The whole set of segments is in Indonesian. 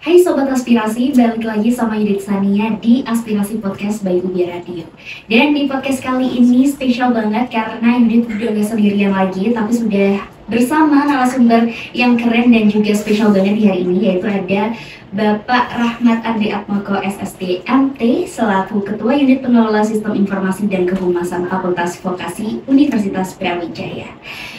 Hai Sobat Aspirasi, balik lagi sama Yudit Sania di Aspirasi Podcast by Ubi Radio. Dan di podcast kali ini spesial banget karena Yudit udah gak sendirian lagi, tapi sudah bersama narasumber yang keren dan juga spesial banget di hari ini, yaitu ada Bapak Rahmat Andri Atmoko SST MT selaku Ketua Unit Pengelola Sistem Informasi dan Kehumasan Fakultas Vokasi Universitas Brawijaya.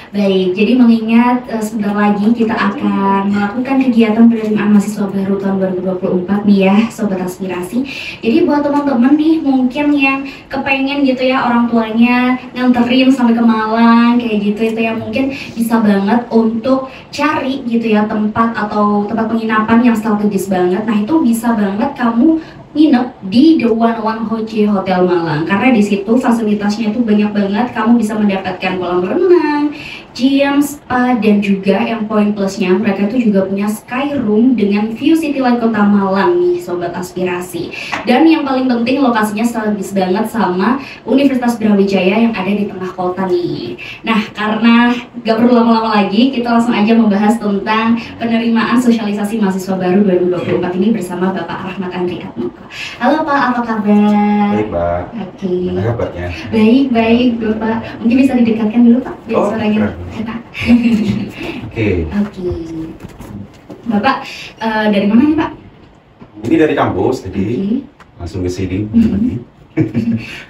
Baik, jadi mengingat sebentar lagi kita akan melakukan kegiatan penerimaan mahasiswa baru tahun 2024 nih ya, Sobat Aspirasi. Jadi buat teman-teman nih mungkin yang kepengen gitu ya orang tuanya nganterin sampai ke Malang kayak gitu, itu yang mungkin bisa banget untuk cari gitu ya tempat atau tempat penginapan yang strategis banget. Nah itu bisa banget kamu nginep di The One One Hoje Hotel Malang karena di situ fasilitasnya itu banyak banget. Kamu bisa mendapatkan kolam renang, gym, spa, dan juga yang poin plusnya mereka tuh juga punya sky room dengan view city light kota Malang nih Sobat Aspirasi. Dan yang paling penting lokasinya strategis banget sama Universitas Brawijaya yang ada di tengah kota nih. Nah karena gak perlu lama-lama lagi, kita langsung aja membahas tentang penerimaan sosialisasi mahasiswa baru 2024 ini bersama Bapak Rahmat Andri Atmoko. Halo Pak, apa kabar? Baik Pak. Oke. Mana kabarnya? Baik Bapak. Mungkin bisa didekatkan dulu Pak, biar suaranya enak. Oke. Oke. Bapak dari mana nih Pak? Ini dari kampus, jadi langsung ke sini.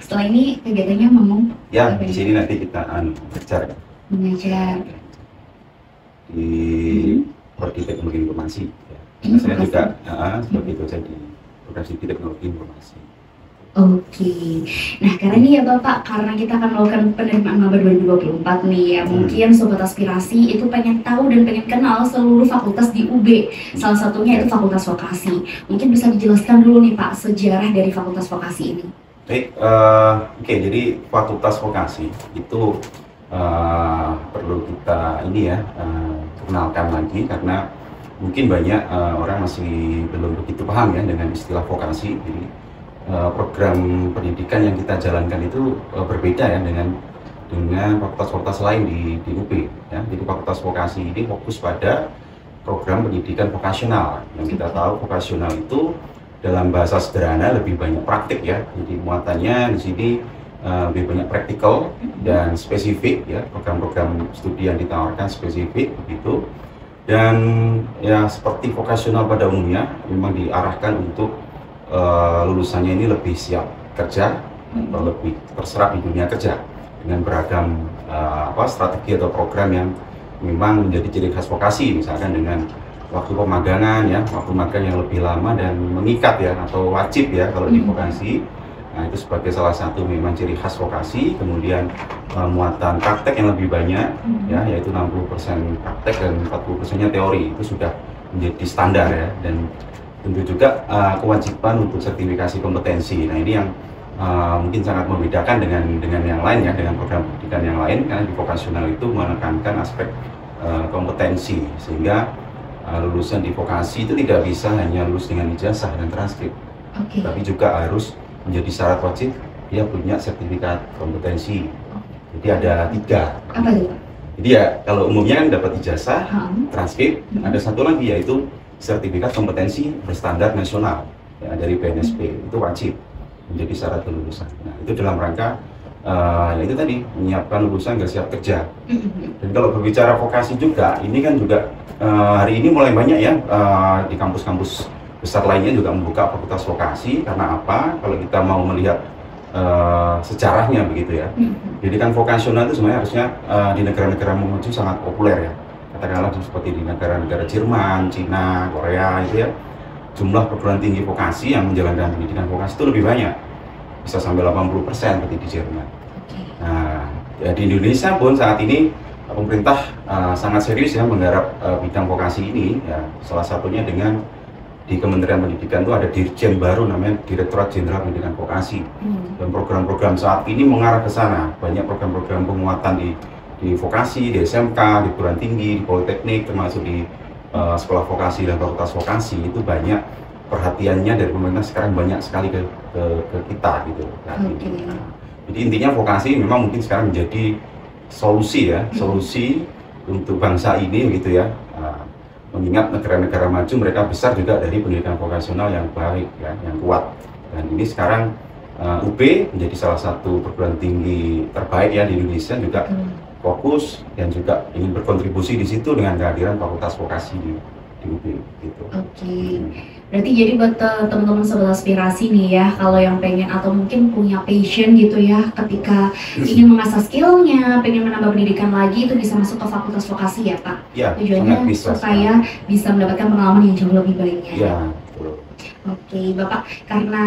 Setelah ini kegiatannya mau? Ya, di sini nanti kita belajar Mengajar di Prodi Teknologi Informasi. Ya. Saya juga sebagai dosen di Prodi Teknologi Informasi. Oke. Nah, karena ini ya Bapak, karena kita akan melakukan penerimaan maba 2024 nih ya, mungkin Sobat Aspirasi itu pengen tahu dan pengen kenal seluruh fakultas di UB. Salah satunya itu Fakultas Vokasi. Mungkin bisa dijelaskan dulu nih Pak, sejarah dari Fakultas Vokasi ini. Baik, oke, jadi Fakultas Vokasi itu perlu kita kenalkan lagi karena mungkin banyak orang masih belum begitu paham ya dengan istilah vokasi. Jadi program pendidikan yang kita jalankan itu berbeda ya dengan fakultas-fakultas lain di UB ya. Jadi Fakultas Vokasi ini fokus pada program pendidikan vokasional. Yang kita tahu vokasional itu dalam bahasa sederhana lebih banyak praktik ya. Jadi muatannya di sini lebih banyak praktikal dan spesifik ya, program-program studi yang ditawarkan spesifik begitu. Dan ya seperti vokasional pada umumnya memang diarahkan untuk lulusannya ini lebih siap kerja atau lebih terserap di dunia kerja dengan beragam strategi atau program yang memang menjadi ciri khas vokasi, misalkan dengan waktu pemagangan ya, waktu magang yang lebih lama dan mengikat ya atau wajib ya kalau di vokasi. Nah itu sebagai salah satu memang ciri khas vokasi. Kemudian muatan praktek yang lebih banyak ya, yaitu 60% praktek dan 40%-nya teori, itu sudah menjadi standar ya. Dan tentu juga kewajiban untuk sertifikasi kompetensi. Nah ini yang mungkin sangat membedakan dengan yang lain ya, dengan program pendidikan yang lain, karena di vokasional itu menekankan aspek kompetensi, sehingga lulusan di vokasi itu tidak bisa hanya lulus dengan ijazah dan transkrip, tapi juga harus menjadi syarat wajib dia punya sertifikat kompetensi. Jadi ada 3. Apa itu? Jadi ya kalau umumnya kan dapat ijazah, transkrip, ada satu lagi yaitu sertifikat kompetensi berstandar nasional ya, dari BNSP, itu wajib menjadi syarat kelulusan. Nah itu dalam rangka ya itu tadi menyiapkan lulusan agar siap kerja. Dan kalau berbicara vokasi juga, ini kan juga hari ini mulai banyak ya di kampus-kampus besar lainnya juga membuka fakultas vokasi. Karena apa? Kalau kita mau melihat sejarahnya begitu ya. Jadi kan vokasional itu sebenarnya harusnya di negara-negara maju sangat populer ya. Katakanlah seperti di negara-negara Jerman, Cina, Korea itu ya, jumlah perguruan tinggi vokasi yang menjalankan pendidikan vokasi itu lebih banyak, bisa sampai 80% seperti di Jerman. Nah, ya di Indonesia pun saat ini pemerintah sangat serius ya menggarap bidang vokasi ini ya, salah satunya dengan di Kementerian Pendidikan itu ada dirjen baru namanya Direktorat Jenderal Pendidikan Vokasi. Dan program-program saat ini mengarah ke sana, banyak program-program penguatan di vokasi, di SMK, di perguruan tinggi, di politeknik, termasuk di sekolah vokasi dan fakultas vokasi, itu banyak perhatiannya dari pemerintah sekarang banyak sekali ke kita gitu. Jadi intinya vokasi memang mungkin sekarang menjadi solusi ya, solusi untuk bangsa ini gitu ya, mengingat negara-negara maju mereka besar juga dari pendidikan vokasional yang baik ya, yang kuat. Dan ini sekarang UB menjadi salah satu perguruan tinggi terbaik ya di Indonesia, juga fokus dan juga ingin berkontribusi di situ dengan kehadiran fakultas vokasi di UB gitu. Oke. Berarti jadi buat teman-teman sobat aspirasi nih ya, kalau yang pengen atau mungkin punya passion gitu ya, ketika ingin mengasah skillnya, pengen menambah pendidikan lagi, itu bisa masuk ke fakultas vokasi ya Pak? Ya, tujuannya supaya bisa mendapatkan pengalaman yang jauh lebih baiknya. Ya, betul. Oke, Bapak, karena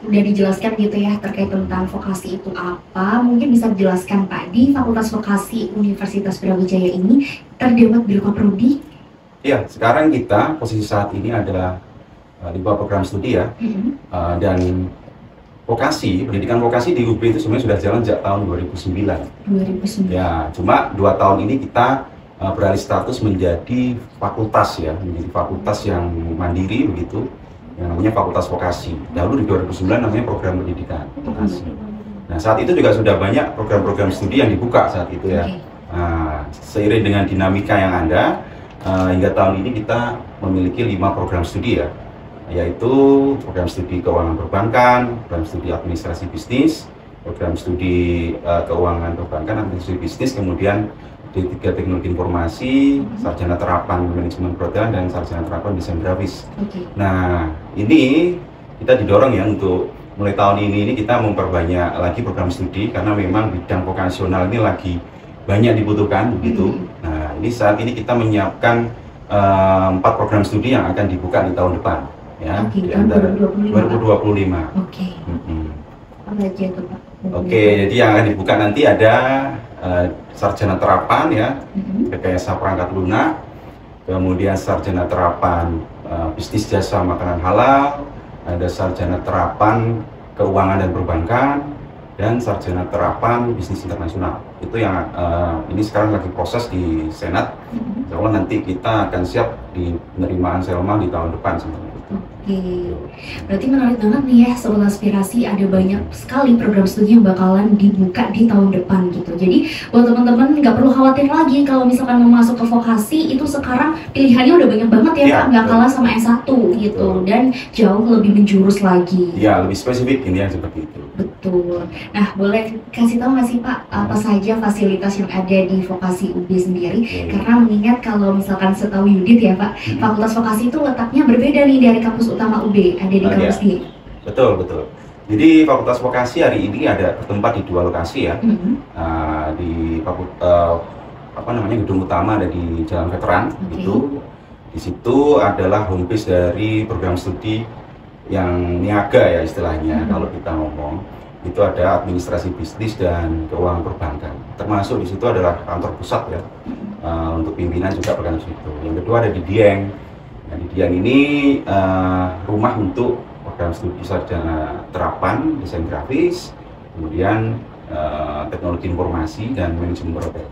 udah dijelaskan gitu ya terkait tentang vokasi itu apa, mungkin bisa dijelaskan Pak, di Fakultas Vokasi Universitas Brawijaya ini terdapat berapa prodi? Ya, sekarang kita posisi saat ini adalah di bawah program studi ya, dan vokasi, pendidikan vokasi di UB itu sebenarnya sudah jalan sejak tahun 2009. Ya, cuma 2 tahun ini kita beralih status menjadi fakultas ya, menjadi fakultas yang mandiri begitu, yang namanya fakultas vokasi. Dahulu di 2009 namanya program pendidikan vokasi. Nah, saat itu juga sudah banyak program-program studi yang dibuka saat itu ya. Seiring dengan dinamika yang ada, hingga tahun ini kita memiliki 5 program studi ya, yaitu program studi keuangan perbankan, program studi administrasi bisnis, program studi keuangan perbankan, administrasi bisnis, kemudian D3 teknologi informasi, sarjana terapan manajemen perhotelan, dan sarjana terapan desain grafis. Nah, ini kita didorong ya untuk mulai tahun ini kita memperbanyak lagi program studi karena memang bidang vokasional ini lagi banyak dibutuhkan begitu. Nah, ini saat ini kita menyiapkan 4 program studi yang akan dibuka di tahun depan. Ya, di tahun 2025. Oke. Apa aja itu Pak? Oke, jadi yang akan dibuka nanti ada sarjana terapan ya, rekayasa perangkat lunak, kemudian sarjana terapan bisnis jasa makanan halal, ada sarjana terapan keuangan dan perbankan, dan sarjana terapan bisnis internasional. Itu yang ini sekarang lagi proses di Senat. Insya Allah nanti kita akan siap di penerimaan Selma di tahun depan sebenarnya. Oke, berarti menarik banget nih ya sobat aspirasi, ada banyak sekali program studi yang bakalan dibuka di tahun depan gitu. Jadi buat teman-teman nggak perlu khawatir lagi kalau misalkan mau masuk ke vokasi, itu sekarang pilihannya udah banyak banget ya Pak, nggak kalah sama S1 gitu, dan jauh lebih menjurus lagi. Ya, lebih spesifik ini yang seperti itu. Betul. Nah, boleh kasih tahu nggak sih Pak, apa saja fasilitas yang ada di vokasi UB sendiri? Karena mengingat kalau misalkan setahu Yudit ya Pak, fakultas vokasi itu letaknya berbeda nih dari kampus utama UB, ada di kampus dia. Betul. Jadi fakultas vokasi hari ini ada bertempat di 2 lokasi ya. Di gedung utama ada di Jalan Veteran gitu. Di situ adalah home base dari program studi yang niaga ya istilahnya kalau kita ngomong. Itu ada administrasi bisnis dan keuangan perbankan. Termasuk di situ adalah kantor pusat ya. Untuk pimpinan juga berada di situ. Yang kedua ada di Dieng. Nah, di Dieng ini rumah untuk program studi sarjana terapan desain grafis, kemudian teknologi informasi dan manajemen perhotelan.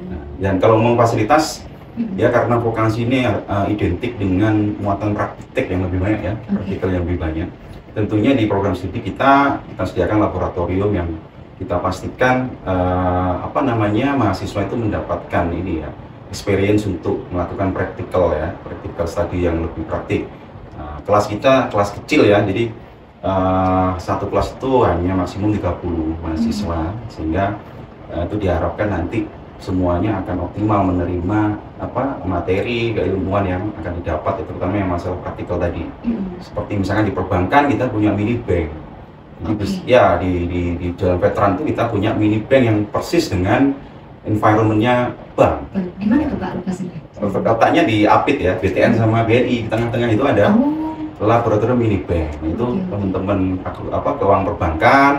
Nah, dan kalau mau fasilitas ya, karena vokasi ini identik dengan muatan praktik yang lebih banyak ya, praktikal yang lebih banyak. Tentunya di program studi kita sediakan laboratorium yang kita pastikan mahasiswa itu mendapatkan ini ya, experience untuk melakukan praktikal ya, praktikal studi yang lebih praktik. Kelas kita kelas kecil ya, jadi satu kelas itu hanya maksimum 30 mahasiswa, sehingga itu diharapkan nanti semuanya akan optimal menerima materi keilmuan yang akan didapat, terutama yang masalah praktikal tadi. Seperti misalkan di perbankan kita punya mini bank. Ya di Jalan Veteran itu kita punya mini bank yang persis dengan environmentnya bank. Di mana tuh Pak lokasinya? Letaknya di APIT ya, BTN sama BNI, di tengah-tengah itu ada laboratorium mini bank. Itu teman-teman keuangan perbankan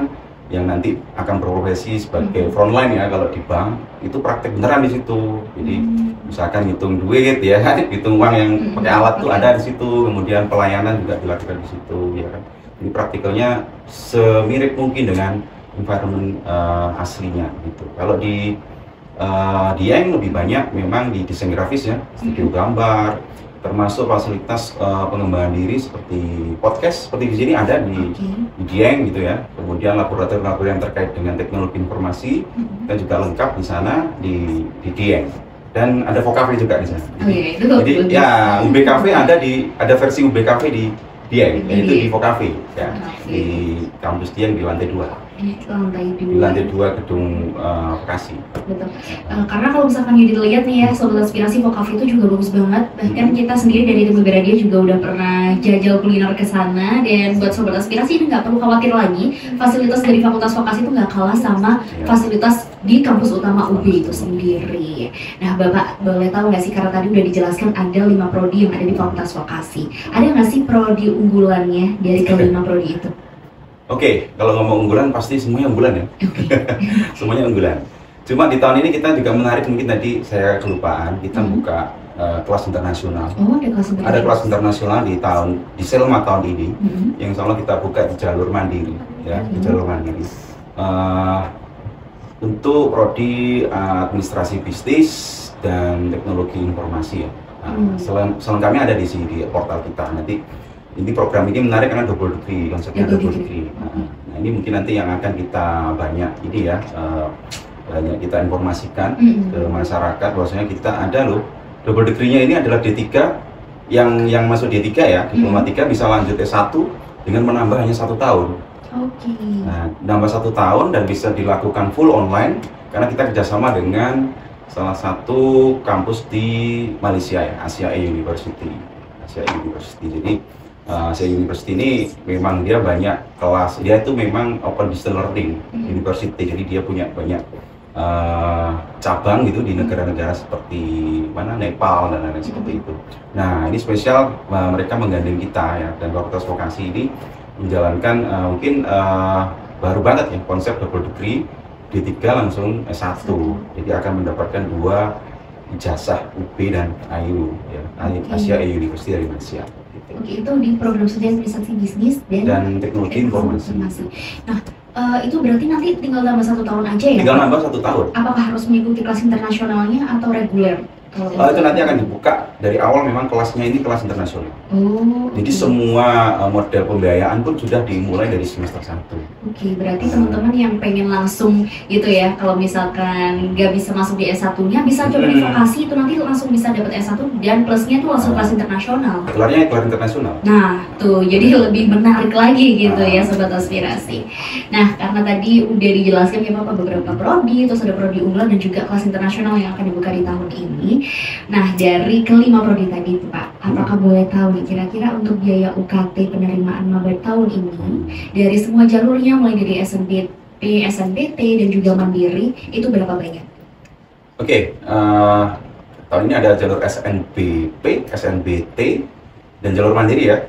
yang nanti akan berprofesi sebagai frontline ya, kalau di bank itu praktek beneran di situ. Jadi misalkan hitung duit ya, hitung uang yang pakai alat tuh ada di situ, kemudian pelayanan juga dilakukan di situ ya kan. Jadi praktikalnya semirip mungkin dengan environment aslinya gitu. Kalau di Dieng lebih banyak memang di desain grafis ya, studio gambar, termasuk fasilitas pengembangan diri seperti podcast seperti di sini ada di Dieng gitu ya. Kemudian laboratorium terkait dengan teknologi informasi kita juga lengkap di sana di Dieng. dan ada Vocafe juga di sana. Oh iya, itu Jadi bagus. ya UB Cafe ada versi UB Cafe di Dieng, yaitu di Vocafe ya, di kampus Dieng di lantai 2. Di lantai 2. Di lantai 2 gedung Bekasi. Betul. Karena kalau misalkan Yudi lihat nih ya, Sobat Aspirasi Vocafe itu juga bagus banget. Bahkan kita sendiri dari tim Uberadia juga udah pernah jajal kuliner ke sana. Dan buat Sobat Aspirasi ini nggak perlu khawatir lagi, fasilitas dari Fakultas Vokasi itu nggak kalah sama fasilitas di kampus utama UB itu sendiri. Nah, Bapak boleh tahu nggak sih, karena tadi udah dijelaskan ada 5 prodi yang ada di Fakultas Vokasi. Ada nggak sih prodi unggulannya dari kelima prodi itu? Oke, kalau ngomong unggulan pasti semuanya unggulan ya. Semuanya unggulan. Cuma di tahun ini kita juga menarik, mungkin tadi saya kelupaan, kita buka kelas internasional. Oh, ada kelas internasional. Ada kelas internasional di Selma tahun ini, yang insya Allah kita buka di jalur mandiri, ya, di jalur mandiri. Untuk prodi administrasi bisnis dan teknologi informasi ya. Selengkapnya ada di sini di portal kita. Nanti ini program ini menarik karena double degree, konsepnya double degree. Nah, ini mungkin nanti yang akan kita banyak banyak kita informasikan ke masyarakat bahwasanya kita ada loh double degree-nya ini adalah D3 yang masuk D3 ya, diploma 3 bisa lanjut S1 dengan menambah hanya 1 tahun. Nah, nambah 1 tahun dan bisa dilakukan full online karena kita kerjasama dengan salah satu kampus di Malaysia ya, Asia University. Jadi Asia University ini memang dia banyak kelas, dia itu memang open distance learning university, jadi dia punya banyak cabang gitu di negara-negara seperti mana Nepal dan lain-lain seperti itu. Nah, ini spesial mereka menggandeng kita ya, dan Fakultas Vokasi ini menjalankan mungkin baru banget ya konsep double degree D3 langsung S1, jadi akan mendapatkan 2 ijazah UB dan AU ya, Asia University dari Malaysia. Oke, itu di program studi administrasi bisnis dan teknologi informasi. Nah, itu berarti nanti tinggal nambah 1 tahun aja ya? Tinggal nambah 1 tahun. Apakah harus mengikuti kelas internasionalnya atau reguler? Itu nanti akan dibuka dari awal, memang kelasnya ini kelas internasional. Jadi semua model pembiayaan pun sudah dimulai dari semester 1. Oke, berarti teman-teman yang pengen langsung gitu ya, kalau misalkan nggak bisa masuk di S1-nya, bisa coba di Vokasi, itu nanti langsung bisa dapat S1 dan plusnya tuh langsung kelas internasional. Kelarnya kelas internasional. Nah, tuh jadi lebih menarik lagi gitu ya Sobat Aspirasi. Nah, karena tadi udah dijelaskan ya Bapak beberapa prodi, terus ada prodi unggulan dan juga kelas internasional yang akan dibuka di tahun ini. Nah, dari kelima prodi tadi itu Pak, apakah boleh tahu nih kira-kira untuk biaya UKT penerimaan maba tahun ini dari semua jalurnya mulai dari SNBP, SNBT dan juga Mandiri itu berapa banyak? Oke, tahun ini ada jalur SNBP, SNBT dan jalur Mandiri ya.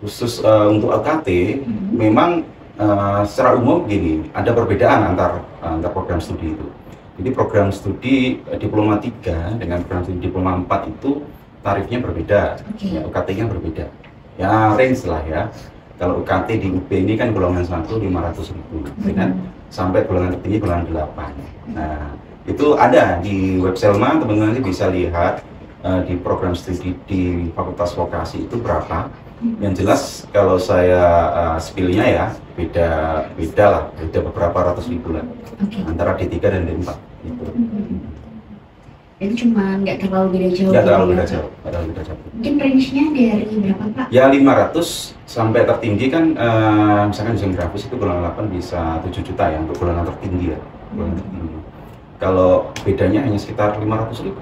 Khusus untuk UKT memang secara umum gini, ada perbedaan antar program studi itu. Jadi program studi diploma 3 dengan program studi diploma 4 itu tarifnya berbeda, ya, UKT-nya berbeda. Ya range lah ya. Kalau UKT di UB ini kan golongan 1 500.000, dengan sampai golongan tertinggi golongan 8. Nah, itu ada di web Selma, teman-teman nanti bisa lihat di program studi di Fakultas Vokasi itu berapa. Yang jelas kalau saya spill-nya ya beda beberapa ratus ribu lah antara D3 dan D4 gitu. Itu cuma nggak terlalu beda jauh. Nggak terlalu beda jauh. Mungkin range-nya dari berapa Pak? Ya 500 sampai tertinggi kan misalkan desain grafis itu golongan 8 bisa 7 juta ya untuk golongan tertinggi ya. Kalau bedanya hanya sekitar 500.000.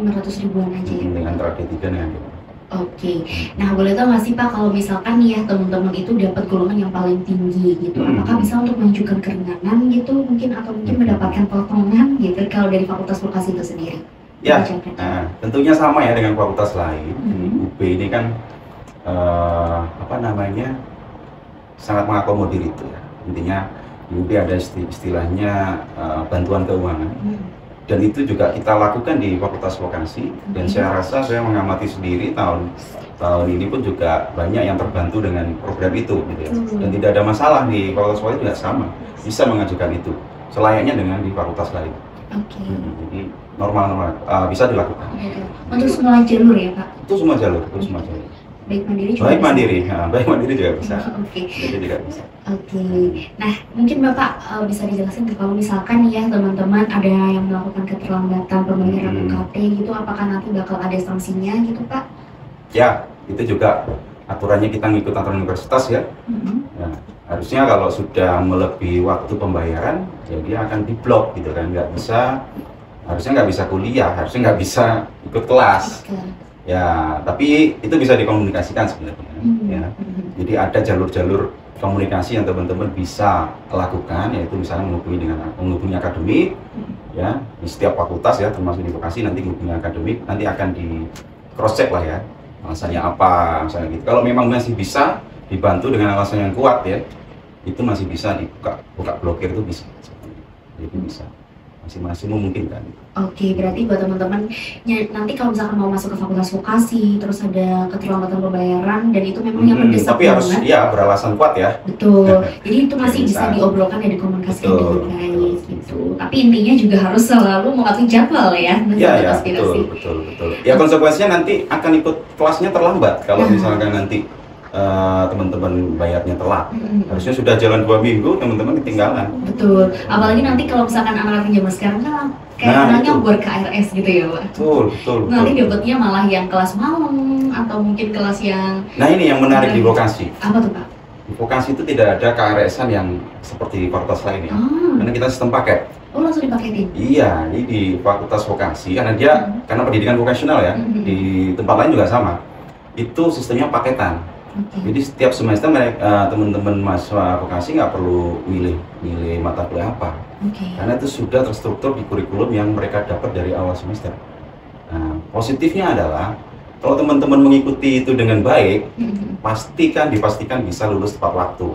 500 ribuan aja ya? Dengan antara D3 dengan D4. Oke, nah boleh tahu nggak sih Pak kalau misalkan nih ya teman-teman itu dapat golongan yang paling tinggi gitu, apakah bisa untuk mengajukan keringanan gitu mungkin atau mungkin mendapatkan potongan gitu kalau dari Fakultas Vokasi itu sendiri? Ya, tentunya sama ya dengan fakultas lain. UB ini kan sangat mengakomodir itu ya. Intinya di UB ada istilahnya bantuan keuangan. Dan itu juga kita lakukan di Fakultas Vokasi, dan saya rasa saya mengamati sendiri tahun ini pun juga banyak yang terbantu dengan program itu gitu ya. Dan tidak ada masalah di Fakultas Vokasi juga sama, bisa mengajukan itu selayaknya dengan di fakultas lain. Jadi normal bisa dilakukan. Untuk semua jalur ya Pak? Itu semua jalur, baik mandiri juga Baik bisa? mandiri, baik mandiri juga bisa. Oke. Jadi juga bisa. Oke, nah mungkin Bapak bisa dijelasin tuh kalau misalkan ya teman-teman ada yang melakukan keterlambatan pembayaran UKT gitu, apakah nanti bakal ada sanksinya gitu Pak? Ya, itu juga aturannya kita ngikut aturan universitas ya. Nah, harusnya kalau sudah melebihi waktu pembayaran, ya dia akan diblok gitu kan, harusnya nggak bisa kuliah, harusnya nggak bisa ikut kelas. Ya, tapi itu bisa dikomunikasikan sebenarnya. Ya. Jadi ada jalur-jalur komunikasi yang teman-teman bisa lakukan, yaitu misalnya menghubungi akademik, ya di setiap fakultas ya, termasuk di vokasi nanti menghubungi akademik, nanti akan di cross check lah ya, alasannya apa, misalnya gitu. Kalau memang masih bisa dibantu dengan alasan yang kuat ya, itu masih bisa buka blokir itu bisa, itu bisa. Masing-masing memungkinkan. Oke, berarti buat teman-teman nanti kalau misalkan mau masuk ke fakultas vokasi, terus ada keterlambatan pembayaran dan itu memang yang mendesak tapi harus banget. ya beralasan kuat ya. Betul. Jadi itu masih bisa diobrolkan dan dikomunikasikan dengan baik gitu. Tapi intinya juga harus selalu mematuhi jadwal ya. Iya, betul. Ya konsekuensinya nanti akan ikut kelasnya terlambat kalau misalkan nanti teman-teman bayarnya telat. Harusnya sudah jalan 2 minggu, teman-teman ketinggalan. Betul. Apalagi nanti kalau misalkan anak-anak zaman sekarang kan kayak anaknya buat KRS gitu ya Pak. Betul. Nanti dapatnya malah yang kelas malam atau mungkin kelas yang. Nah ini yang menarik di vokasi. Apa tuh Pak? Di vokasi itu tidak ada KRS-an yang seperti di fakultas lainnya. Karena kita sistem paket. Oh, langsung dipaketin? Iya, jadi di fakultas vokasi karena karena pendidikan vokasional ya, di tempat lain juga sama. Itu sistemnya paketan. Jadi setiap semester teman-teman mahasiswa vokasi nggak perlu milih mata kuliah apa, karena itu sudah terstruktur di kurikulum yang mereka dapat dari awal semester. Nah, positifnya adalah kalau teman-teman mengikuti itu dengan baik, dipastikan bisa lulus tepat waktu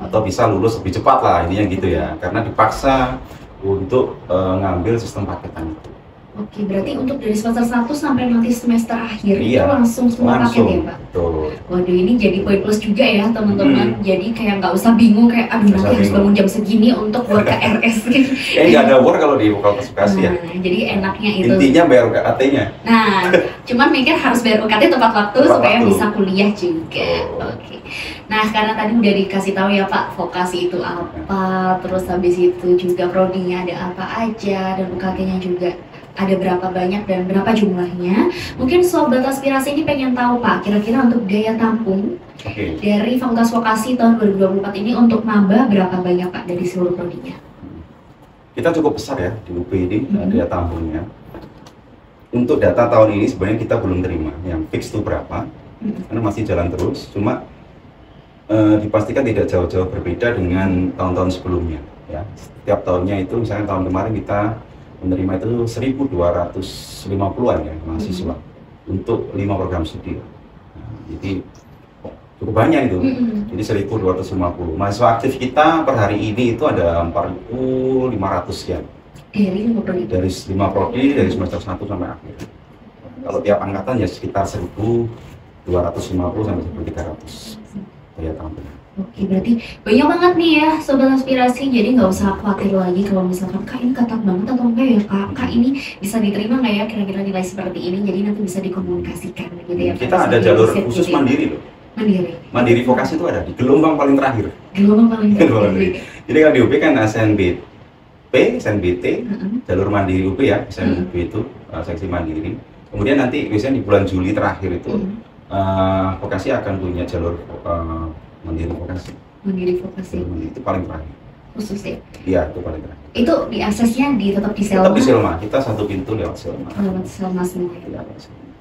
atau bisa lulus lebih cepat lah, intinya gitu ya, karena dipaksa untuk ngambil sistem paketan itu. Oke, berarti untuk dari semester 1 sampai nanti semester akhir itu langsung semua paket ya Pak? Betul. Waduh, ini jadi poin plus juga ya teman-teman. Jadi kayak nggak usah bingung kayak aduh nanti harus bangun jam segini untuk buat KRS gitu. Nggak ada war kalau di fakultas vokasi ya. Jadi enaknya itu. Intinya bayar UKT-nya. Nah, cuman mikir harus bayar UKT tepat waktu supaya bisa kuliah juga. Oke. Nah, karena tadi udah dikasih tahu ya Pak, vokasi itu apa, terus habis itu juga prodinya ada apa aja dan UKT-nya juga ada berapa banyak dan berapa jumlahnya. Mungkin Sobat Aspirasi ini pengen tahu Pak, kira-kira untuk daya tampung dari Fakultas Vokasi tahun 2024 ini untuk nambah berapa banyak Pak dari seluruh prodinya? Kita cukup besar ya di UP ini daya tampungnya. Untuk data tahun ini sebenarnya kita belum terima yang fix itu berapa, karena masih jalan terus. Cuma dipastikan tidak jauh-jauh berbeda dengan tahun-tahun sebelumnya. Ya, setiap tahunnya itu, misalnya tahun kemarin kita menerima itu 1.250-an ya mahasiswa untuk 5 program studi. Nah, jadi cukup banyak itu. Jadi 1.250. Mahasiswa aktif kita per hari ini itu ada 4.500 sekian. Dari 5 prodi dari semester 1 sampai akhir. Kalau tiap angkatan ya sekitar 1.250 sampai 1.300 daya tampung. Oke, berarti banyak banget nih ya Sobat Aspirasi, jadi nggak usah khawatir lagi kalau misalkan Kak ini ketat banget atau enggak ya Kak ini bisa diterima nggak ya kira-kira nilai seperti ini, jadi nanti bisa dikomunikasikan gitu ya. Kita ada jalur khusus mandiri loh. Mandiri vokasi itu ada di gelombang paling terakhir. Gelombang paling terakhir. Jadi kalau di UP kan SNBT, jalur mandiri UP ya, SNBT itu seksi mandiri. Kemudian nanti biasanya di bulan Juli terakhir itu vokasi akan punya jalur mandiri vokasi. Mandiri vokasi. Itu paling terakhir. Khusus ya? Iya, itu paling terakhir. Itu diaksesnya tetap di Selma? Tetap di Selma. Kita satu pintu lewat Selma. Lewat Selma semua. Ya,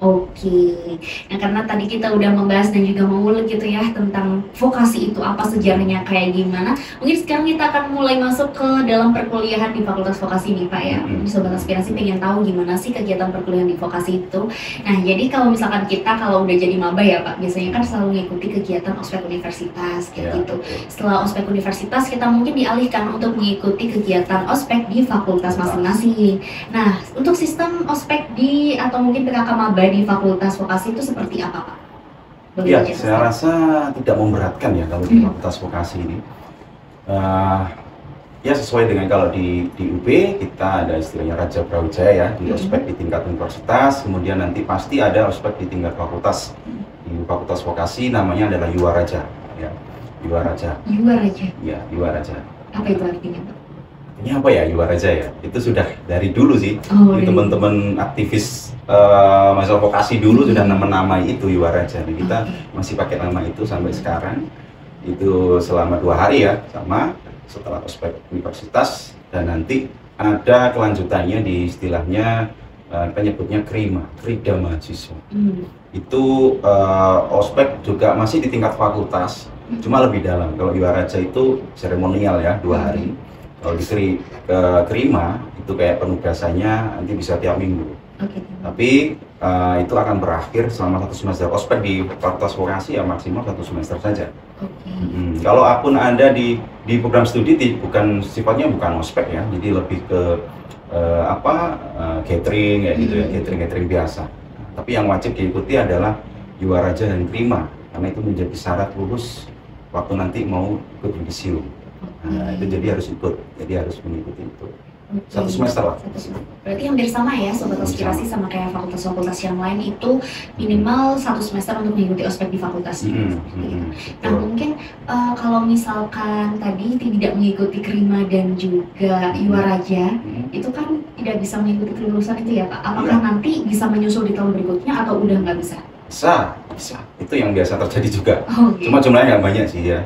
Oke, nah karena tadi kita udah membahas dan juga mengulik gitu ya tentang vokasi itu apa, sejarahnya kayak gimana. Mungkin sekarang kita akan mulai masuk ke dalam perkuliahan di Fakultas Vokasi nih Pak ya. Sobat Aspirasi pengen tahu gimana sih kegiatan perkuliahan di vokasi itu. Nah jadi kalau misalkan kita kalau udah jadi maba ya Pak, biasanya kan selalu mengikuti kegiatan ospek universitas kayak gitu. Setelah ospek universitas kita mungkin dialihkan untuk mengikuti kegiatan ospek di fakultas masing-masing. Nah untuk sistem ospek di atau mungkin PKK maba di Fakultas Vokasi itu seperti apa Pak? Ya, saya rasa tidak memberatkan ya kalau di Fakultas Vokasi ini. Ya sesuai dengan kalau di UB kita ada istilahnya Raja Brawijaya ya, di ospek di tingkat universitas, kemudian nanti pasti ada ospek di tingkat fakultas di Fakultas Vokasi namanya adalah Yuwaraja, ya. Yuwaraja. Yuwaraja. Ya, Yuwaraja. Apa itu artinya, Pak? Ini apa ya Yuwaraja ya? Itu sudah dari dulu sih. Oh, Jadi teman-teman aktivis mahasiswa vokasi dulu sudah menamai itu Yuwaraja. Jadi kita masih pakai nama itu sampai sekarang. Itu selama 2 hari ya, sama setelah ospek universitas, dan nanti ada kelanjutannya di istilahnya kita nyebutnya Krida Mahasiswa. Itu ospek juga masih di tingkat fakultas, cuma lebih dalam. Kalau Yuwaraja itu seremonial ya, 2 hari. Kalau di Krima itu kayak penugasannya nanti bisa tiap minggu. Tapi itu akan berakhir selama 1 semester. Ospek di Fakultas Vokasi ya maksimal 1 semester saja. Kalau akun Anda di program studi bukan sifatnya bukan ospek ya, jadi lebih ke gathering ya gitu ya, gathering biasa. Tapi yang wajib diikuti adalah Yuwaraja dan Krima, karena itu menjadi syarat lulus waktu nanti mau ikut yudisium. Nah, itu jadi harus ikut, jadi harus mengikuti itu. 1 semester lah. Berarti hampir sama ya Sobat Aspirasi sama kayak fakultas-fakultas yang lain, itu minimal 1 semester untuk mengikuti ospek di fakultas. Nah mungkin kalau misalkan tadi tidak mengikuti Krima dan juga Yuwaraja, itu kan tidak bisa mengikuti kelulusan itu ya Pak? Apakah nanti bisa menyusul di tahun berikutnya atau udah nggak bisa? Bisa. Itu yang biasa terjadi juga. Cuma jumlahnya nggak banyak sih ya.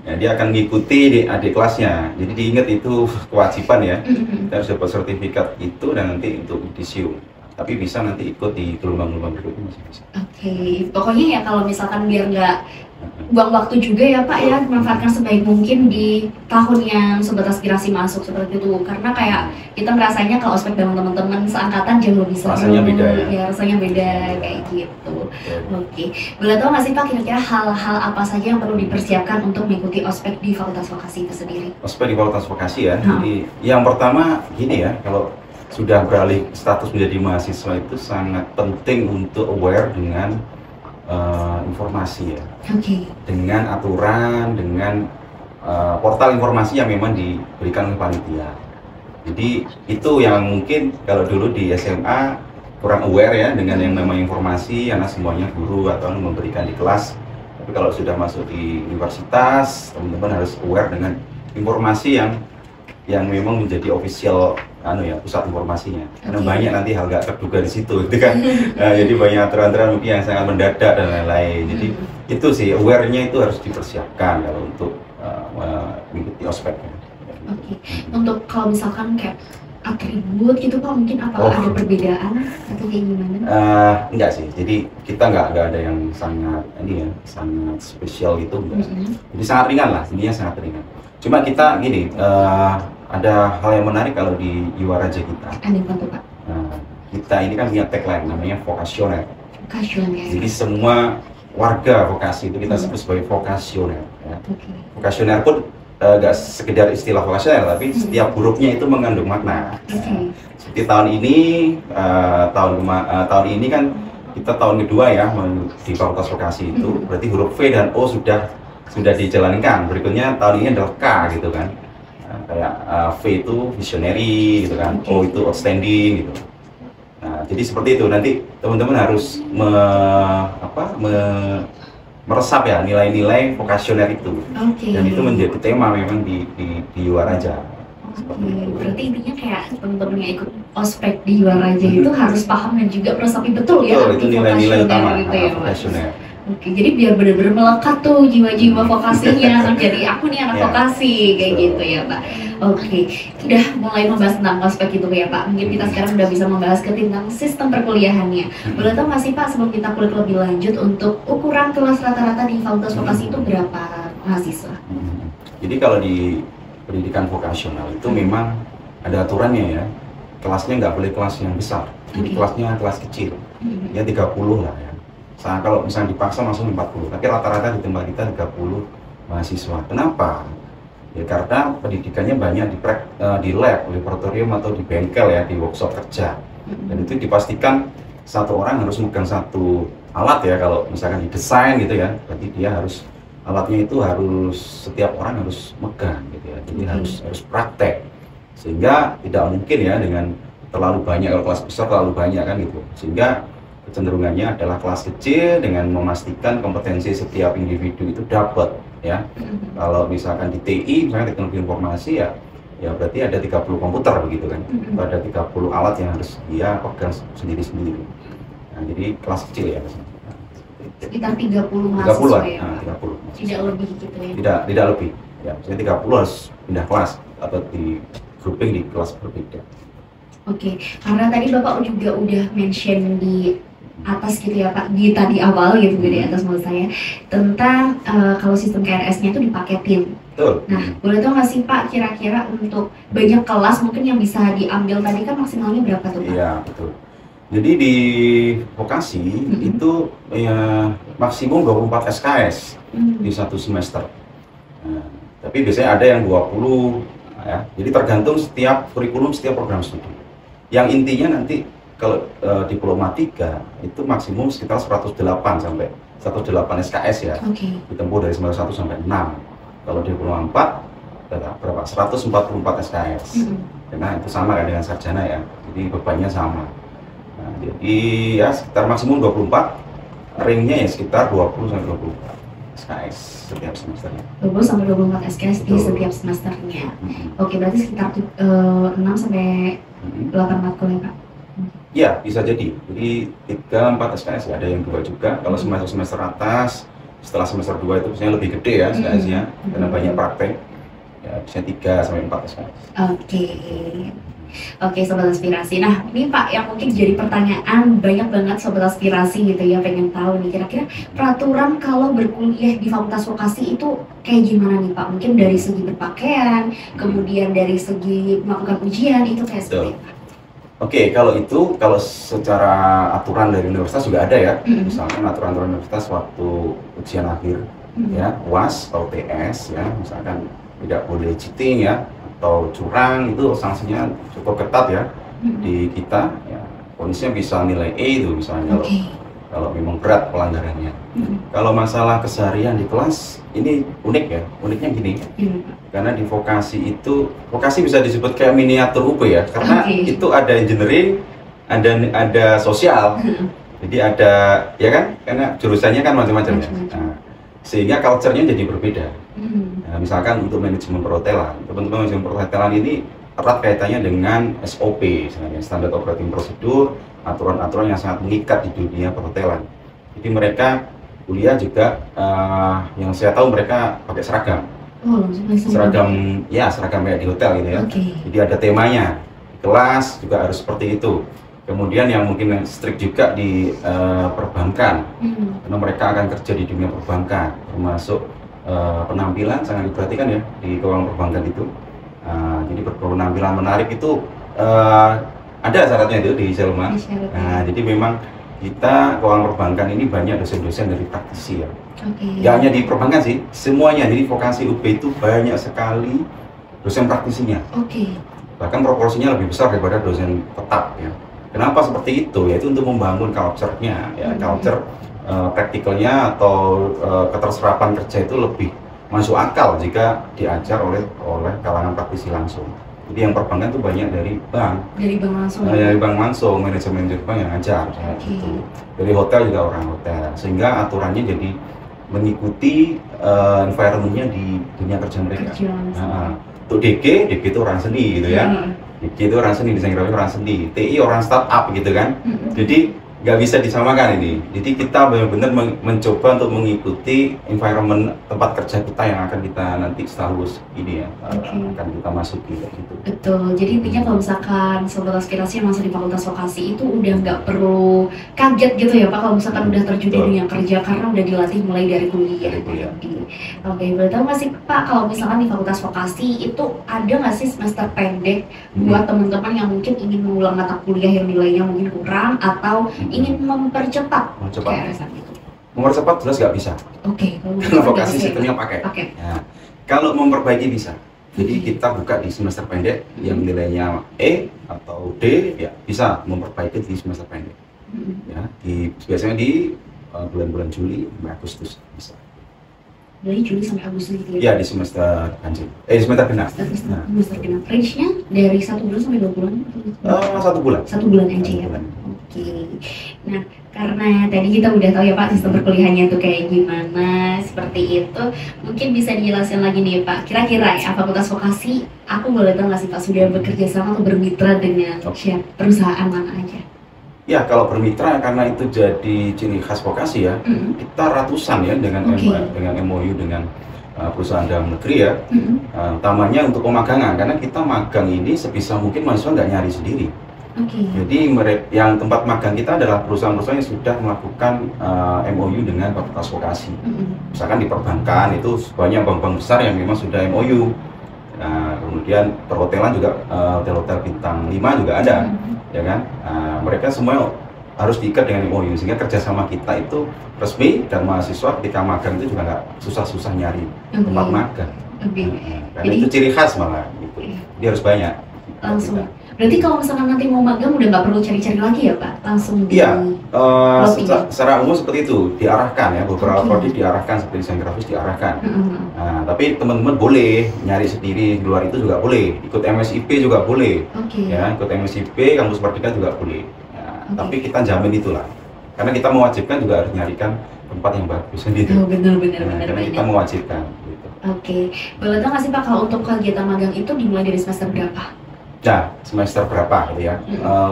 Ya, dia akan mengikuti di adik kelasnya. Jadi diingat itu kewajiban ya. Kita harus dapat sertifikat itu dan nanti untuk yudisium. Tapi bisa nanti ikut di gelombang-gelombang berikutnya masih bisa. Pokoknya ya kalau misalkan biar nggak buang waktu juga ya Pak ya, manfaatkan sebaik mungkin di tahun yang Sobat Aspirasi masuk seperti itu. Karena kayak kita merasanya kalau ospek dengan teman-teman seangkatan jauh lebih seru. Rasanya beda ya. Rasanya beda kayak gitu. Boleh tahu nggak sih Pak kira-kira hal-hal apa saja yang perlu dipersiapkan untuk mengikuti ospek di Fakultas Vokasi itu sendiri? Ospek di Fakultas Vokasi ya. Jadi yang pertama gini ya, kalau sudah beralih status menjadi mahasiswa itu sangat penting untuk aware dengan informasi ya, dengan aturan, dengan portal informasi yang memang diberikan oleh panitia. Jadi itu yang mungkin kalau dulu di SMA kurang aware ya dengan yang namanya informasi, karena semuanya guru atau memberikan di kelas. Tapi kalau sudah masuk di universitas, teman-teman harus aware dengan informasi yang memang menjadi official pusat informasinya, karena banyak nanti hal nggak terduga di situ, gitu kan. Jadi banyak aturan-aturan mungkin yang sangat mendadak dan lain-lain. Jadi itu sih aware-nya itu harus dipersiapkan kalau untuk mengikuti ospeknya. Untuk kalau misalkan kayak atribut gitu Pak, mungkin apa ada perbedaan atau kayak gimana? Enggak sih. Jadi kita nggak ada yang sangat sangat spesial gitu. Jadi sangat ringan lah, intinya sangat ringan. Cuma kita gini, ada hal yang menarik kalau di Yuwaraja kita. Pak? Kita ini kan punya tagline namanya vokasioner. Jadi semua warga vokasi itu kita sebut sebagai vokasioner. Ya. Vokasioner pun gak sekedar istilah vokasioner, tapi setiap hurufnya itu mengandung makna. Seperti tahun ini kan kita tahun kedua ya di Fakultas Vokasi itu, berarti huruf V dan O sudah dijalankan. Berikutnya tahun ini adalah K gitu kan. Kayak V itu visionary gitu kan, O itu outstanding gitu. Nah, jadi seperti itu, nanti teman-teman harus meresap ya nilai-nilai vokasioner itu. Dan itu menjadi tema memang di Yuwaraja. Berarti intinya kayak teman-teman yang ikut ospek di Yuwaraja itu harus paham dan juga meresapi betul ya. Itu nilai-nilai utama gitu ya, vokasioner. Jadi biar benar-benar melekat tuh jiwa-jiwa vokasinya. Jadi aku nih anak vokasi kayak gitu ya Pak. Udah mulai membahas tentang ospek itu ya Pak. Mungkin kita sekarang udah bisa membahas tentang sistem perkuliahannya. Boleh tahu nggak sih Pak, sebelum kita kulik lebih lanjut, untuk ukuran kelas rata-rata di Fakultas Vokasi itu berapa mahasiswa? Jadi kalau di pendidikan vokasional itu memang ada aturannya ya. Kelasnya nggak boleh kelas yang besar. Jadi kelasnya kelas kecil. Ya 30 lah ya. Kalau misalnya dipaksa langsung 40, tapi rata-rata di tempat kita 30 mahasiswa. Kenapa? Ya karena pendidikannya banyak di lab, laboratorium atau di bengkel ya, di workshop kerja. Dan itu dipastikan satu orang harus megang satu alat ya, kalau misalkan didesain gitu ya, berarti dia harus alatnya itu setiap orang harus megang gitu ya, jadi harus praktek. Sehingga tidak mungkin ya dengan terlalu banyak, kalau kelas besar terlalu banyak kan gitu. Sehingga kecenderungannya adalah kelas kecil dengan memastikan kompetensi setiap individu itu dapat ya. Kalau misalkan di TI, misalnya teknologi informasi ya berarti ada 30 komputer begitu kan. Ada 30 alat yang harus dia pegang sendiri-sendiri. Nah, jadi kelas kecil ya. Sekitar 30 mahasiswa ya? 30. Tidak lebih gitu ya? Tidak lebih. Ya, misalnya 30 harus pindah kelas atau di grouping di kelas berbeda. Oke, karena tadi Bapak juga udah mention di atas gitu ya Pak, di tadi awal gitu di atas menurut saya tentang kalau sistem KRS-nya itu dipaketin. Betul. Nah, boleh tahu nggak sih Pak kira-kira untuk banyak kelas mungkin yang bisa diambil tadi kan maksimalnya berapa tuh Pak? Iya, betul. Jadi di vokasi itu ya, maksimum 24 SKS di satu semester. Nah, tapi biasanya ada yang 20 ya. Jadi tergantung setiap kurikulum, setiap program studi. Yang intinya nanti kalau diploma 3 itu maksimum sekitar 108 sampai 108 SKS ya. Ditempuh dari semester 1 sampai 6. Kalau diploma 4 berapa? 144 SKS. Karena itu sama kan dengan sarjana ya. Jadi bebannya sama. Nah, jadi ya sekitar maksimum 24, ringnya ya sekitar 20 sampai 24 SKS setiap semesternya. 20 sampai 24 SKS di setiap semesternya. Oke, berarti sekitar 6 sampai 8 matkul ya Pak? Ya, bisa jadi. Jadi 3-4 SKS ya, ada yang 2 juga. Kalau semester atas, setelah semester 2 itu biasanya lebih gede ya SKS-nya, karena banyak praktek. Ya, biasanya 3-4 SKS. Oke, Sobat Aspirasi. Nah, ini Pak yang mungkin jadi pertanyaan banyak banget Sobat Aspirasi gitu ya, pengen tahu nih kira-kira peraturan kalau berkuliah di Fakultas Vokasi itu kayak gimana nih Pak? Mungkin dari segi berpakaian, kemudian dari segi melakukan ujian itu kayak seperti apa? Oke, kalau secara aturan dari universitas juga ada ya. Misalkan aturan universitas waktu ujian akhir ya, UAS atau TS ya, misalkan tidak boleh cheating ya, atau curang, itu sanksinya cukup ketat ya di kita ya, ponisnya bisa nilai E itu misalnya kalau memang berat pelanggarannya. Kalau masalah keseharian di kelas ini unik ya, uniknya gini, karena di vokasi bisa disebut kayak miniatur UP ya, karena itu ada engineering, ada sosial, jadi ada ya kan, karena jurusannya kan macam-macam ya. Nah, sehingga culture-nya jadi berbeda. Nah, misalkan untuk manajemen perhotelan, teman-teman manajemen perhotelan ini erat kaitannya dengan SOP, misalnya standar operating procedure, aturan-aturan yang sangat mengikat di dunia perhotelan. Jadi mereka kuliah juga, yang saya tahu mereka pakai seragam. Seragam kayak di hotel gitu ya. Jadi ada temanya. Di kelas juga harus seperti itu. Kemudian yang mungkin strict juga di perbankan, karena mereka akan kerja di dunia perbankan, termasuk penampilan sangat diperhatikan ya di keuangan perbankan itu. Jadi penampilan menarik itu ada syaratnya itu di Selma. Nah, jadi memang kita keuangan perbankan ini banyak dosen-dosen dari praktisi ya. Gak hanya di perbankan sih, semuanya. Jadi vokasi UB itu banyak sekali dosen praktisinya. Bahkan proporsinya lebih besar daripada dosen tetap ya. Kenapa seperti itu? Yaitu untuk membangun culture-nya ya, culture praktikalnya atau keterserapan kerja itu lebih masuk akal jika diajar oleh kalangan praktisi langsung. Jadi yang perbankan itu banyak dari bank langsung, manajemen bank yang ngajar gitu. Dari hotel juga orang hotel, sehingga aturannya jadi mengikuti environment-nya di dunia kerja mereka. Untuk DG itu orang seni gitu ya. DG itu orang seni, desain grafis orang seni, TI orang startup gitu kan. Jadi nggak bisa disamakan ini. Jadi kita benar-benar mencoba untuk mengikuti environment tempat kerja kita yang akan kita nanti setelah lulus ini ya, akan kita masuki gitu. Betul. Jadi intinya kalau misalkan Sobat Aspirasi yang masuk di Fakultas Vokasi itu udah nggak perlu kaget gitu ya Pak, kalau misalkan udah terjun di dunia kerja karena udah dilatih mulai dari kuliah. Oke, boleh tahu nggak sih Pak, kalau misalkan di Fakultas Vokasi itu ada nggak sih semester pendek buat teman-teman yang mungkin ingin mengulang mata kuliah yang nilainya mungkin kurang atau ingin mempercepat KRS itu? Mempercepat jelas nggak bisa. Karena vokasi sistemnya pakai. Ya. Kalau memperbaiki bisa. Jadi kita buka di semester pendek yang nilainya E atau D ya bisa memperbaiki di semester pendek. Ya, biasanya di bulan-bulan Juli sampai Agustus bisa. Dari Juli sampai Agustus gitu ya? Ya, di semester ganjil. Semester genap. Semester genap. Range-nya dari 1 bulan sampai 2 bulan? 1 bulan. 1 bulan aja ya Pak? Oke. Nah, karena tadi kita udah tahu ya Pak sistem perkuliahannya tuh kayak gimana, seperti itu. Mungkin bisa dijelaskan lagi nih Pak. Kira-kira ya Fakultas Vokasi, aku boleh tahu nggak sih Pak sudah bekerja sama atau bermitra dengan perusahaan mana aja? Ya, kalau bermitra karena itu jadi ciri khas vokasi ya, kita ratusan ya dengan MOU dengan perusahaan dalam negeri ya. Utamanya untuk pemagangan, karena kita magang ini sebisa mungkin mahasiswa nggak nyari sendiri. Jadi yang tempat magang kita adalah perusahaan-perusahaan yang sudah melakukan MOU dengan fakultas vokasi. Misalkan di perbankan itu banyak bank-bank besar yang memang sudah MOU. Nah, kemudian perhotelan juga hotel-hotel bintang 5 juga ada, ya kan? Mereka semua harus diikat dengan MOU sehingga kerjasama kita itu resmi dan mahasiswa ketika magang itu juga nggak susah-susah nyari tempat magang. Karena itu ciri khas malah, gitu. Dia harus banyak. Langsung. Berarti kalau misalkan nanti mau magang udah nggak perlu cari-cari lagi ya Pak? Langsung di secara umum seperti itu, diarahkan ya, beberapa prodi diarahkan seperti desain grafis diarahkan. Nah, tapi teman-teman boleh nyari sendiri di luar itu juga boleh, ikut MSIP juga boleh, ya, ikut MSIP, kampus Merdeka juga boleh. Tapi kita jamin itulah, karena kita mewajibkan juga harus nyarikan tempat yang bagus sendiri. Karena kita mewajibkan. Gitu. Boleh tahu nggak sih Pak kalau untuk kegiatan magang itu dimulai dari semester berapa? Nah, semester berapa gitu ya?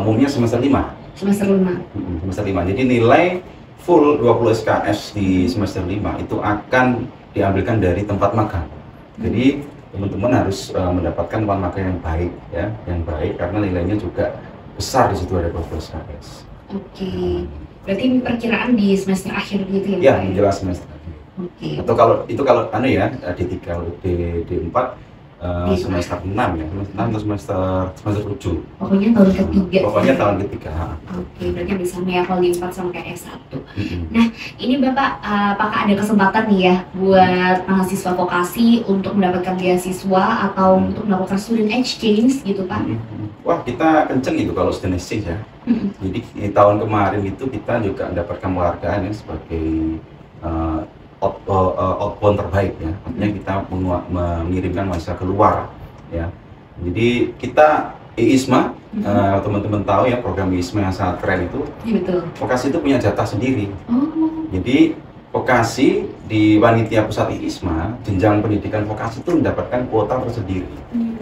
Umumnya semester 5. Semester 5. Semester 5. Jadi nilai full 20 SKS di semester 5 itu akan diambilkan dari tempat magang. Jadi teman-teman harus mendapatkan tempat magang yang baik ya, yang baik karena nilainya juga besar di situ ada 20 SKS. Berarti perkiraan di semester akhir gitu ya? Ya, menjelang semester. Atau kalau anu ya, D3 D4 semester 6 ya, semester 6 atau semester 7. Pokoknya tahun ketiga. Pokoknya tahun ketiga. Berarti bisa ya kalau di 4 sama kayak S1. Nah, ini Bapak, apakah ada kesempatan nih ya buat mahasiswa vokasi untuk mendapatkan beasiswa atau untuk melakukan student exchange gitu Pak? Wah, kita kenceng itu kalau student exchange ya. Jadi di tahun kemarin itu kita juga mendapatkan penghargaan ya sebagai outbound terbaik ya, artinya kita mengirimkan mahasiswa keluar ya. Jadi kita IISMA, teman-teman tahu ya program IISMA yang sangat keren itu. Betul. Vokasi itu punya jatah sendiri. Jadi vokasi di Panitia Pusat IISMA, jenjang pendidikan vokasi itu mendapatkan kuota tersendiri.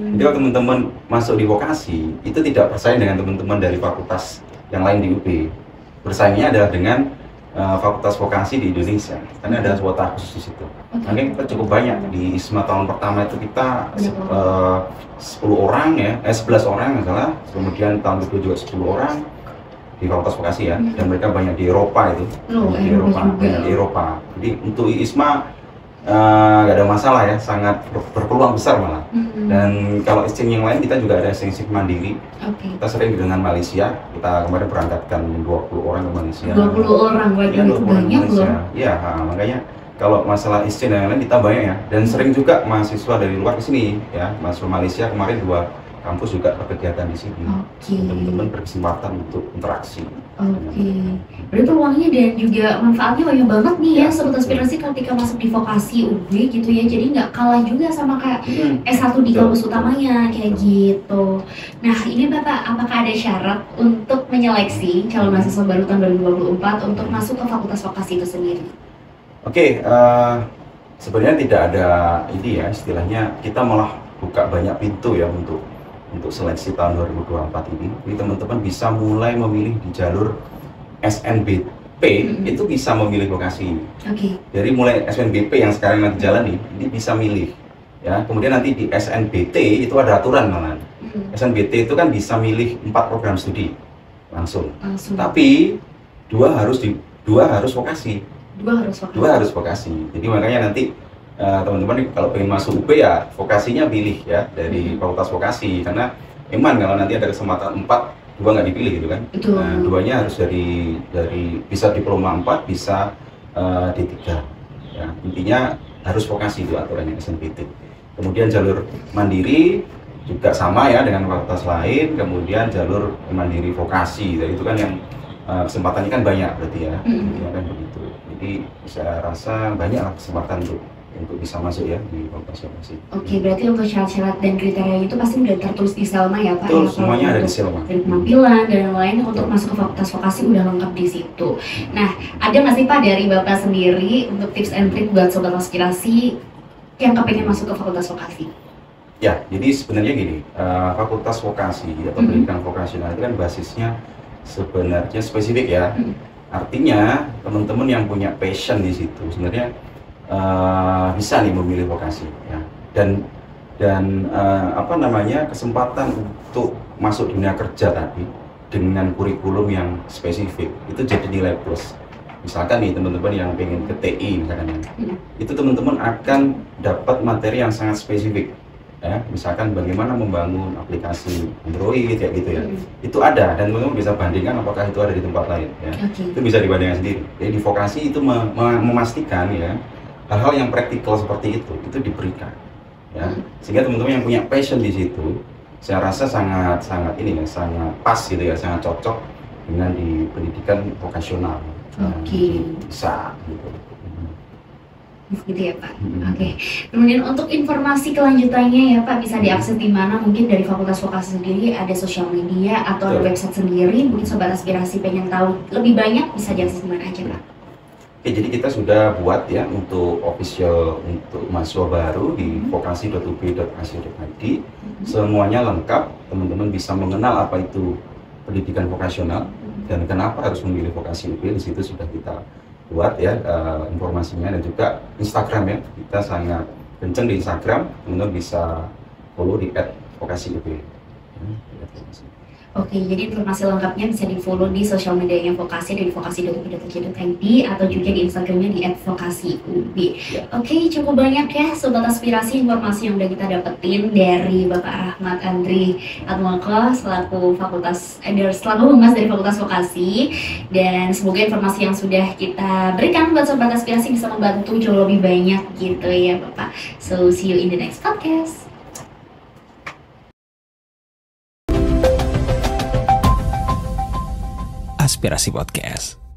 Jadi kalau teman-teman masuk di vokasi itu tidak bersaing dengan teman-teman dari fakultas yang lain di UB. Bersaingnya adalah dengan fakultas vokasi di Indonesia, karena ada kuota khusus di situ. Makanya kita cukup banyak di ISMA tahun pertama itu kita 10 orang ya, 11 orang misalnya, kemudian tahun kedua juga 10 orang di fakultas vokasi ya, dan mereka banyak di Eropa itu, banyak di Eropa. Jadi untuk ISMA nggak ada masalah ya, sangat berpeluang besar malah. Dan kalau exchange yang lain kita juga ada exchange mandiri. Kita sering dengan Malaysia, kita kemarin berangkatkan 20 orang ke Malaysia. 20 orang, itu banyak loh. Iya, makanya kalau masalah exchange yang lain kita banyak ya, dan sering juga mahasiswa dari luar ke sini ya, mahasiswa Malaysia kemarin 2 kampus juga berkegiatan di sini. Teman-teman berkesempatan untuk interaksi. Berarti peluangnya dan juga manfaatnya banyak banget nih ya, sobat aspirasi ketika masuk di vokasi UB gitu ya. Jadi nggak kalah juga sama kayak S1 di kampus utamanya kayak gitu. Nah, ini Bapak, apakah ada syarat untuk menyeleksi calon mahasiswa baru tahun 2024 untuk masuk ke fakultas vokasi itu sendiri? Sebenarnya tidak ada ini ya, istilahnya kita malah buka banyak pintu ya untuk seleksi tahun 2024 ini. Jadi teman-teman bisa mulai memilih di jalur SNBP, itu bisa memilih vokasi. Dari mulai SNBP yang sekarang nanti jalan ini bisa milih. Ya, kemudian nanti di SNBT itu ada aturan malah. SNBT itu kan bisa milih 4 program studi langsung. Tapi dua harus vokasi. Dua harus vokasi. Jadi makanya nanti teman-teman kalau pengen masuk UB ya vokasinya pilih ya dari fakultas vokasi, karena emang kalau nanti ada kesempatan 4, 2 nggak dipilih gitu kan. Nah, 2-nya harus dari bisa diploma 4, bisa D3 ya. Intinya harus vokasi itu aturannya SNBT. Kemudian jalur mandiri juga sama ya dengan fakultas lain, kemudian jalur mandiri vokasi. Jadi itu kan yang kesempatannya kan banyak berarti ya. Kan begitu. Jadi saya rasa banyak kesempatan untuk untuk bisa masuk ya di fakultas vokasi. Oke, berarti untuk syarat-syarat dan kriteria itu pasti udah tertulis di Selma ya Pak? Betul, Ya, semuanya ada di Selma. Dari penampilan dan lain untuk masuk ke fakultas vokasi udah lengkap di situ. Nah, ada nggak sih Pak dari Bapak sendiri untuk tips and trick buat sobat aspirasi yang kepengen masuk ke fakultas vokasi? Ya, jadi sebenarnya gini, fakultas vokasi atau pendidikan vokasional itu kan basisnya sebenarnya spesifik ya. Artinya teman-teman yang punya passion di situ sebenarnya bisa nih memilih vokasi ya. Dan apa namanya, kesempatan untuk masuk dunia kerja tadi dengan kurikulum yang spesifik itu jadi nilai plus. Misalkan nih teman-teman yang pengen ke TI misalkan ya, itu teman-teman akan dapat materi yang sangat spesifik ya, misalkan bagaimana membangun aplikasi Android kayak gitu ya. Itu ada dan teman-teman bisa bandingkan apakah itu ada di tempat lain ya. Itu bisa dibandingkan sendiri. Jadi di vokasi itu memastikan ya hal-hal yang praktikal seperti itu diberikan ya, sehingga teman-teman yang punya passion di situ saya rasa sangat ini ya, sangat pas gitu ya, sangat cocok dengan di pendidikan vokasional. Bisa gitu. Gitu ya Pak. Oke. Kemudian untuk informasi kelanjutannya ya Pak bisa diakses di mana? Mungkin dari Fakultas Vokasi sendiri ada sosial media atau ada website sendiri. Mungkin sobat aspirasi pengen tahu lebih banyak bisa diakses di mana aja Pak? Oke, jadi kita sudah buat ya untuk official untuk mahasiswa baru di vokasi.ub.ac.id. Semuanya lengkap, teman-teman bisa mengenal apa itu pendidikan vokasional dan kenapa harus memilih vokasi UB. Di situ sudah kita buat ya informasinya, dan juga Instagram ya, kita sangat kenceng di Instagram, teman-teman bisa follow di @vokasiub. Oke, jadi informasi lengkapnya bisa di follow di sosial medianya Vokasi dari vokasi.ub.ac.id atau juga di Instagramnya di @vokasiub. Oke, cukup banyak ya sobat aspirasi informasi yang udah kita dapetin dari Bapak Rahmat Andri Atmoko selaku Humas dari Fakultas Vokasi, dan semoga informasi yang sudah kita berikan buat sobat aspirasi bisa membantu jauh lebih banyak gitu ya Bapak. So see you in the next podcast. Aspirasi Podcast.